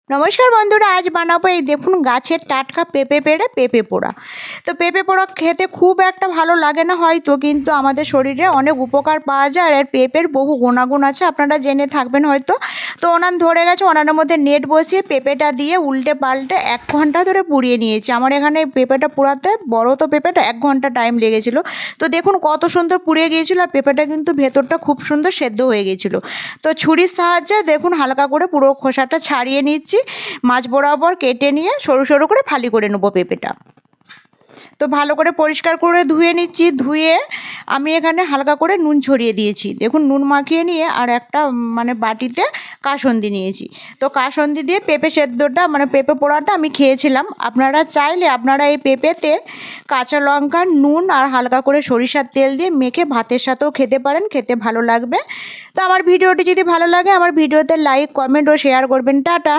নমস্কার বন্ধুরা, আজ বানাবো এই দেখুন গাছের টাটকা পেঁপে পেড়ে পেঁপে পোড়া। তো পেঁপে পোড়া খেতে খুব একটা ভালো লাগে না হয়তো, কিন্তু আমাদের শরীরে অনেক উপকার পাওয়া যায়। আর পেঁপের বহু গুণাগুণ আছে, আপনারা জেনে থাকবেন হয়তো। তো ওনান ধরে গেছে, ওনানের মধ্যে নেট বসিয়ে পেঁপেটা দিয়ে উল্টে পাল্টে 1 ঘন্টা ধরে পুড়িয়ে নিয়েছি। আমার এখানে পেঁপেটা পোড়াতে বড় তো পেঁপেটা 1 ঘন্টা টাইম লেগেছিলো। তো দেখুন কত সুন্দর পুড়িয়ে গিয়েছিলো, আর পেঁপেটা কিন্তু ভেতরটা খুব সুন্দর সেদ্ধ হয়ে গিয়েছিলো। তো ছুরির সাহায্যে দেখুন হালকা করে পুরো খোসাটা ছাড়িয়ে নিচ্ছি। মাছ বরাবর কেটে নিয়ে সরু সরু করে ফালি করে নেবো পেঁপেটা। তো ভালো করে পরিষ্কার করে ধুয়ে নিচ্ছি। ধুয়ে আমি এখানে হালকা করে নুন ছড়িয়ে দিয়েছি। দেখুন নুন মাখিয়ে নিয়ে আর একটা বাটিতে কাসুন্দি নিয়েছি। তো কাসুন্দি দিয়ে পেঁপে সেদ্ধটা পেঁপে পোড়াটা আমি খেয়েছিলাম। আপনারা চাইলে আপনারা এই পেঁপেতে কাঁচা লঙ্কা, নুন আর হালকা করে সরিষার তেল দিয়ে মেখে ভাতের সাথেও খেতে পারেন, খেতে ভালো লাগবে। তো আমার ভিডিওটি যদি ভালো লাগে আমার ভিডিওতে লাইক, কমেন্ট ও শেয়ার করবেন। টাটা।